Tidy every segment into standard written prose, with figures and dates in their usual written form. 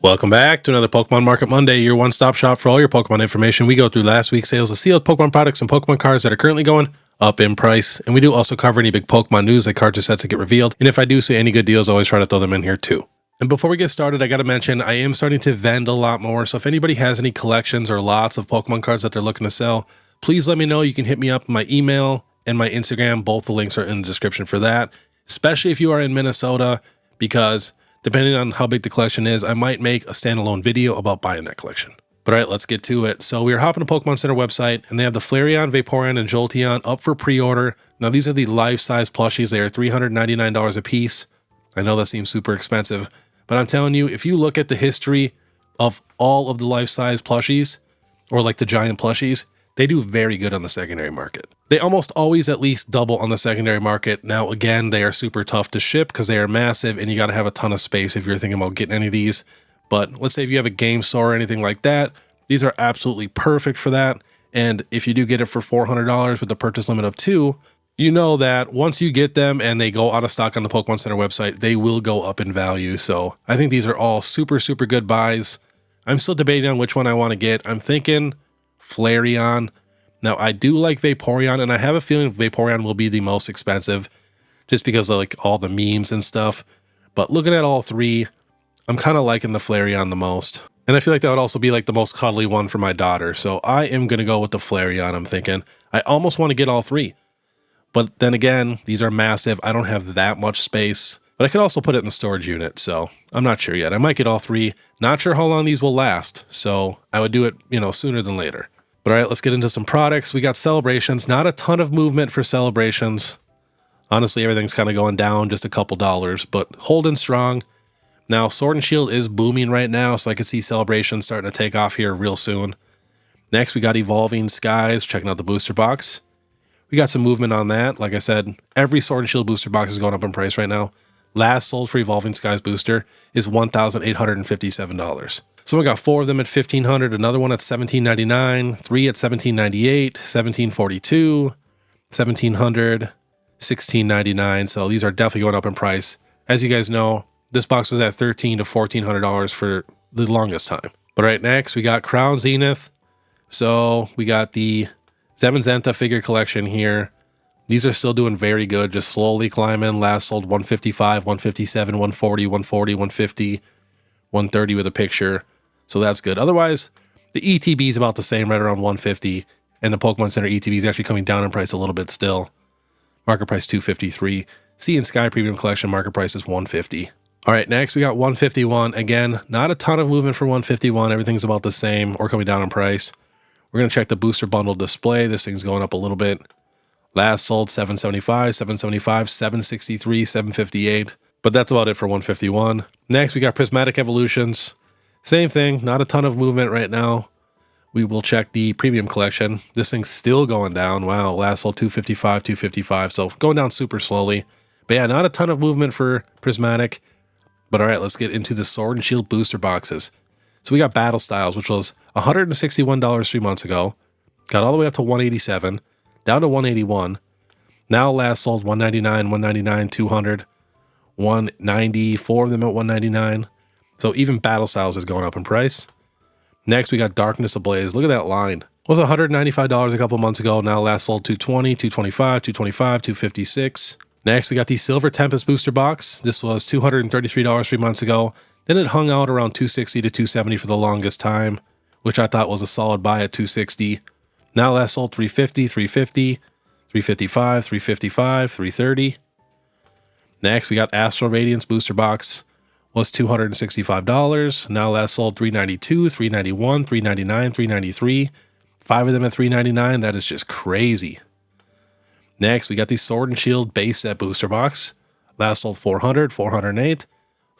Welcome back to another Pokemon Market Monday, your one-stop shop for all your Pokemon information. We go through last week's sales of sealed Pokemon products and Pokemon cards that are currently going up in price. And we do also cover any big Pokemon news like cards or sets that get revealed. And if I do see any good deals, I always try to throw them in here too. And before we get started, I got to mention, I am starting to vend a lot more. So if anybody has any collections or lots of Pokemon cards that they're looking to sell, please let me know. You can hit me up on my email and my Instagram. Both the links are in the description for that, especially if you are in Minnesota, because depending on how big the collection is, I might make a standalone video about buying that collection. But all right, let's get to it. So we are hopping to Pokemon Center website, and they have the Flareon, Vaporeon, and Jolteon up for pre-order. Now, these are the life-size plushies. They are $399 a piece. I know that seems super expensive, but I'm telling you, if you look at the history of all of the life-size plushies, or like the giant plushies, they do very good on the secondary market. They almost always at least double on the secondary market. Now, again, they are super tough to ship because they are massive and you got to have a ton of space if you're thinking about getting any of these. But let's say if you have a game store or anything like that, these are absolutely perfect for that. And if you do get it for $400 with the purchase limit of 2, you know that once you get them and they go out of stock on the Pokemon Center website, they will go up in value. So I think these are all super, super good buys. I'm still debating on which one I want to get. I'm thinking Flareon. Now, I do like Vaporeon, and I have a feeling Vaporeon will be the most expensive just because of like all the memes and stuff. But looking at all three, I'm kind of liking the Flareon the most. And I feel like that would also be like the most cuddly one for my daughter. So I am going to go with the Flareon, I'm thinking. I almost want to get all three. But then again, these are massive. I don't have that much space. But I could also put it in the storage unit, so I'm not sure yet. I might get all three. Not sure how long these will last. So I would do it, sooner than later. But all right, let's get into some products. We got celebrations. Not a ton of movement for celebrations. Honestly, everything's kind of going down just a couple dollars, but holding strong. Now, Sword and Shield is booming right now, so I can see celebrations starting to take off here real soon. Next, we got Evolving Skies, checking out the booster box. We got some movement on that. Like I said, every Sword and Shield booster box is going up in price right now. Last sold for Evolving Skies booster is $1,857. So we got 4 of them at $1,500, another one at $1,799, 3 at $1,798, $1,742, $1,700, $1,699. So these are definitely going up in price. As you guys know, this box was at $1,300 to $1,400 for the longest time. But right next, we got Crown Zenith. So we got the Zamazenta figure collection here. These are still doing very good, just slowly climbing. Last sold 155, 157, 140, 140, 150, 130 with a picture. So that's good. Otherwise, the ETB is about the same, right around 150. And the Pokemon Center ETB is actually coming down in price a little bit still. Market price $253. Sea and Sky Premium Collection market price is $150. All right, next we got 151. Again, not a ton of movement for 151. Everything's about the same or coming down in price. We're going to check the booster bundle display. This thing's going up a little bit. Last sold 775, 775, 763, 758. But that's about it for 151. Next, we got Prismatic Evolutions. Same thing, not a ton of movement right now. We will check the Premium Collection. This thing's still going down. Wow, last sold 255, 255. So going down super slowly. But yeah, not a ton of movement for Prismatic. But all right, let's get into the Sword and Shield booster boxes. So we got Battle Styles, which was $161 3 months ago. Got all the way up to $187, down to $181. Now last sold $199, $199, $200, $190, 4 of them at $199. So even Battle Styles is going up in price. Next, we got Darkness Ablaze. Look at that line. It was $195 a couple months ago. Now last sold $220, $225, $225, $256. Next, we got the Silver Tempest booster box. This was $233 3 months ago. Then it hung out around $260 to $270 for the longest time, which I thought was a solid buy at $260. Now last sold $350, $350, $355, $355, $330. Next, we got Astral Radiance booster box. Was $265. Now last sold $392, $391, $399, $393. 5 of them at $399. That is just crazy. Next, we got the Sword and Shield base set booster box. Last sold $400, $408,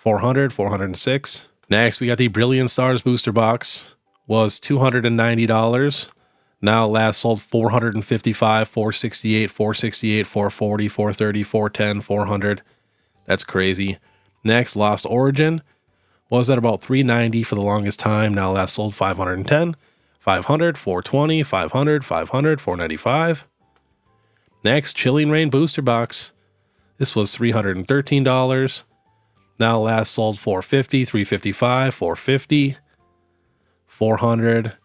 $400, $406. Next, we got the Brilliant Stars booster box. Was $290. Now last sold $455, $468, $468, $440, $430, $410, $400. That's crazy. Next, Lost Origin was at about $390 for the longest time. Now last sold $510, $500, $420, $500, $500, $495. Next, Chilling Reign booster box. This was $313. Now last sold 450, 355, 450, 400,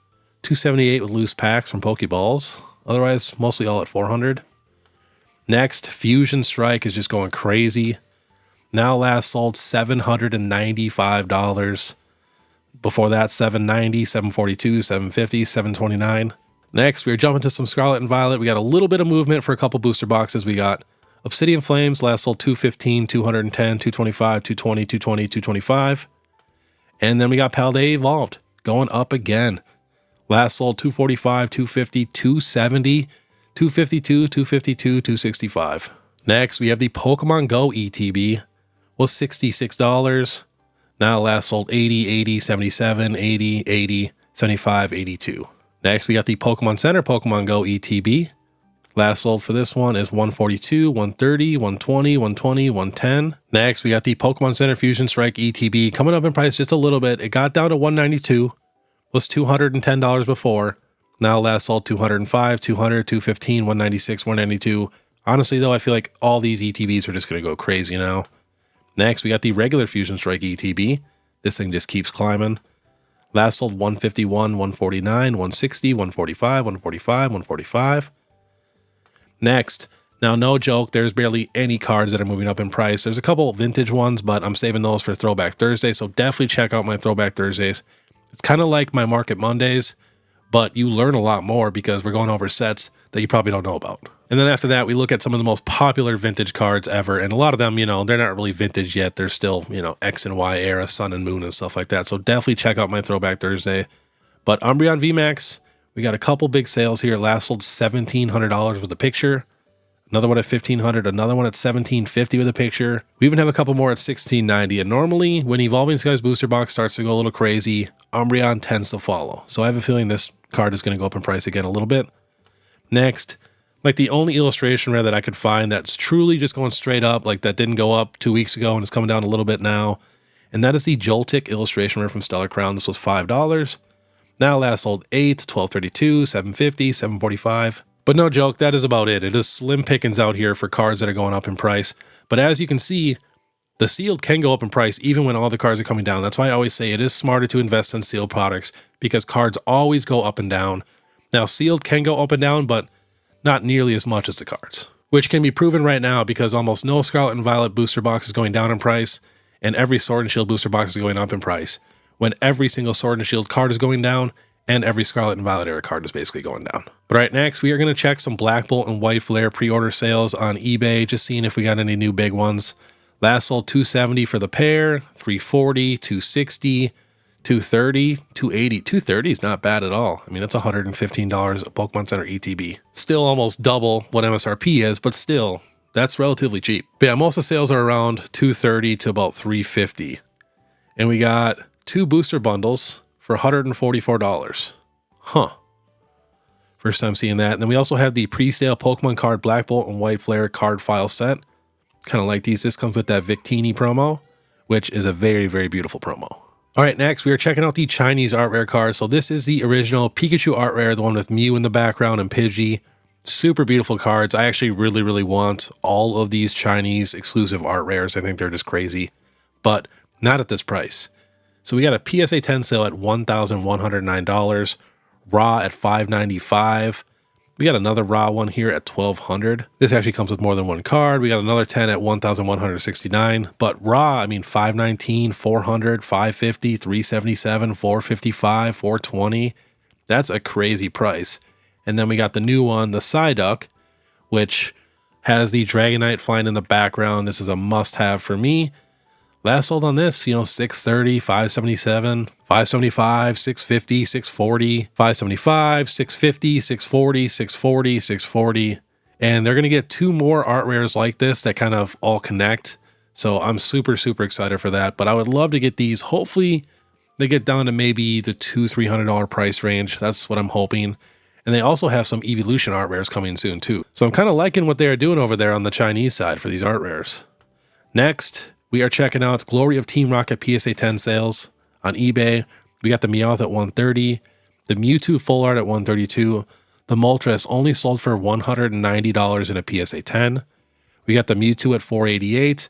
278 with loose packs from Pokeballs. Otherwise, mostly all at 400. Next, Fusion Strike is just going crazy. Now last sold $795. Before that, $790, $742, $750, $729. Next, we're jumping to some Scarlet and Violet. We got a little bit of movement for a couple booster boxes. We got Obsidian Flames, last sold $215, $210, $225, $220, $220, $225. And then we got Paldea Evolved going up again. Last sold $245, $250, $270, $252, $252, $265. Next, we have the Pokemon Go ETB. Was $66. Now last sold $80, $80, $77, $80, $80, $75, $82. Next, we got the Pokemon Center Pokemon Go ETB. Last sold for this one is $142, $130, $120, $120, $110. Next, we got the Pokemon Center Fusion Strike ETB coming up in price just a little bit. It got down to $192, was $210 before. Now last sold $205, $200, $215, $196, $192. Honestly, though, I feel like all these ETBs are just going to go crazy now. Next, we got the regular Fusion Strike ETB. This thing just keeps climbing. Last sold $151, $149, $160, $145, $145, $145. Next, now no joke, there's barely any cards that are moving up in price. There's a couple vintage ones, but I'm saving those for Throwback Thursday, so definitely check out my Throwback Thursdays. It's kind of like my Market Mondays, but you learn a lot more because we're going over sets that you probably don't know about. And then after that, we look at some of the most popular vintage cards ever. And a lot of them, they're not really vintage yet. They're still, X and Y era, Sun and Moon and stuff like that. So definitely check out my Throwback Thursday. But Umbreon VMAX, we got a couple big sales here. Last sold $1,700 with a picture. Another one at $1,500. Another one at $1,750 with a picture. We even have a couple more at $1,690. And normally, when Evolving Skies Booster Box starts to go a little crazy, Umbreon tends to follow. So I have a feeling this card is going to go up in price again a little bit. Next, like the only illustration rare that I could find that's truly just going straight up, like that didn't go up 2 weeks ago and it's coming down a little bit now. And that is the Joltik illustration rare from Stellar Crown. This was $5. Now last sold $8, $12.32, $7.50, $7.45. But no joke, that is about it. It is slim pickings out here for cards that are going up in price. But as you can see, the sealed can go up in price even when all the cards are coming down. That's why I always say it is smarter to invest in sealed products because cards always go up and down. Now sealed can go up and down, but not nearly as much as the cards, which can be proven right now because almost no Scarlet and Violet booster box is going down in price and every Sword and Shield booster box is going up in price when every single Sword and Shield card is going down and every Scarlet and Violet era card is basically going down. But right, next we are going to check some Black Bolt and White Flare pre-order sales on eBay, just seeing if we got any new big ones. Last sold $270 for the pair, $340, $260, $230, $280. $230 is not bad at all. I mean, that's $115 at Pokemon Center ETB. Still almost double what MSRP is, but still, that's relatively cheap. But yeah, most of the sales are around $230 to about $350. And we got 2 booster bundles for $144. Huh. First time seeing that. And then we also have the pre-sale Pokemon card Black Bolt and White Flare card file set. Kind of like these. This comes with that Victini promo, which is a very, very beautiful promo. All right, next we are checking out the Chinese art rare card. So this is the original Pikachu art rare, the one with Mew in the background and Pidgey. Super beautiful cards. I actually really, really want all of these Chinese exclusive art rares. I think they're just crazy, but not at this price. So we got a PSA 10 sale at $1,109, raw at $595. We got another raw one here at $1,200. This actually comes with more than one card. We got another 10 at $1,169, but raw, I mean, $519, $400, $550, $377, $455, $420. That's a crazy price. And then we got the new one, the Psyduck, which has the Dragonite flying in the background. This is a must-have for me. Last sold on this, $630, $577, $575, $650, $640, $575, $650, $640, $640, $640. And they're going to get 2 more art rares like this that kind of all connect. So I'm super, super excited for that. But I would love to get these. Hopefully they get down to maybe the $200-$300 price range. That's what I'm hoping. And they also have some evolution art rares coming soon too. So I'm kind of liking what they are doing over there on the Chinese side for these art rares. Next, we are checking out Glory of Team Rocket PSA 10 sales on eBay. We got the Meowth at $130, the Mewtwo full art at $132, the Moltres only sold for $190 in a PSA 10. We got the Mewtwo at $488,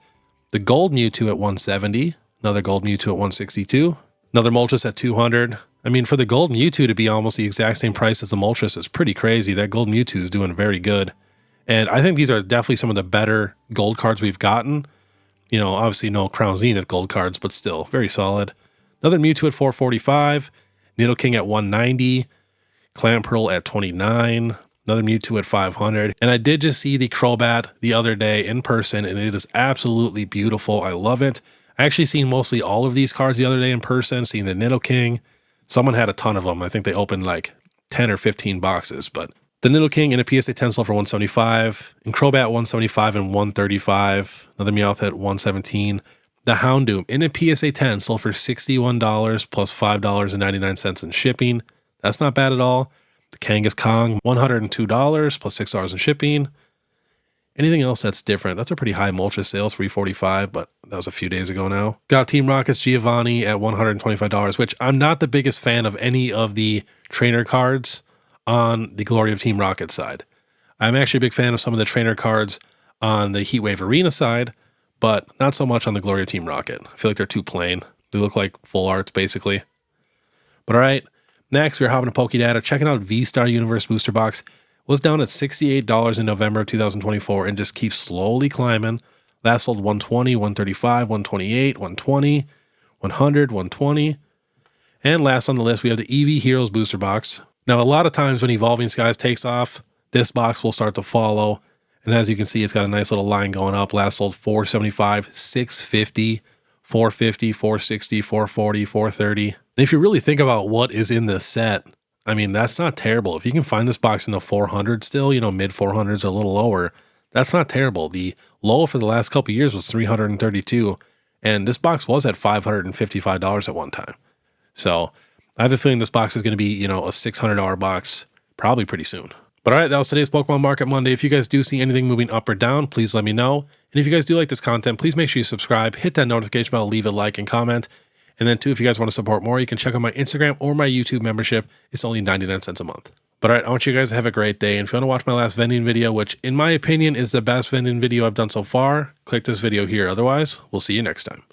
The gold Mewtwo at 170. Another gold Mewtwo at 162. Another Moltres at 200. I mean, for the gold Mewtwo to be almost the exact same price as the Moltres is pretty crazy. That gold Mewtwo is doing very good. And I think these are definitely some of the better gold cards we've gotten. You know, obviously no Crown Zenith gold cards, but still very solid. Another Mewtwo at 445. Nidoking at 190. Clamperl at 29. Another Mewtwo at 500. And I did just see the Crobat the other day in person, and it is absolutely beautiful. I love it. I actually seen mostly all of these cards the other day in person, seeing the Nidoking. Someone had a ton of them. I think they opened like 10 or 15 boxes, but the Nidoking in a PSA 10 sold for 175, and Crobat 175 and 135. Another Meowth at 117. The Houndoom in a PSA 10 sold for $61 plus $5.99 in shipping. That's not bad at all. The Kangaskong, $102 plus $6 in shipping. Anything else that's different? That's a pretty high Moltres sales, $345, but that was a few days ago now. Got Team Rocket's Giovanni at $125, which I'm not the biggest fan of any of the trainer cards on the Glory of Team Rocket side. I'm actually a big fan of some of the trainer cards on the Heatwave Arena side, but not so much on the Glory of Team Rocket. I feel like they're too plain. They look like full arts, basically. But all right, next we're having a Pokedata. Checking out V-Star Universe Booster Box. Was down at $68 in November of 2024 and just keeps slowly climbing. Last sold 120, 135, 128, 120, 100, 120. And last on the list, we have the EV Heroes Booster Box. Now, a lot of times when Evolving Skies takes off, this box will start to follow. And as you can see, it's got a nice little line going up. Last sold 475, 650, 450, 460, 440, 430. And if you really think about what is in this set, I mean, that's not terrible. If you can find this box in the 400s still, you know, mid 400s or a little lower, that's not terrible. The low for the last couple of years was 332, and this box was at $555 at one time. So I have a feeling this box is going to be, you know, a $600 box probably pretty soon. But all right, that was today's Pokemon Market Monday. If you guys do see anything moving up or down, please let me know. And if you guys do like this content, please make sure you subscribe, hit that notification bell, leave a like and comment. And then too, if you guys want to support more, you can check out my Instagram or my YouTube membership. It's only 99 cents a month. But all right, I want you guys to have a great day. And if you want to watch my last vending video, which in my opinion is the best vending video I've done so far, click this video here. Otherwise, we'll see you next time.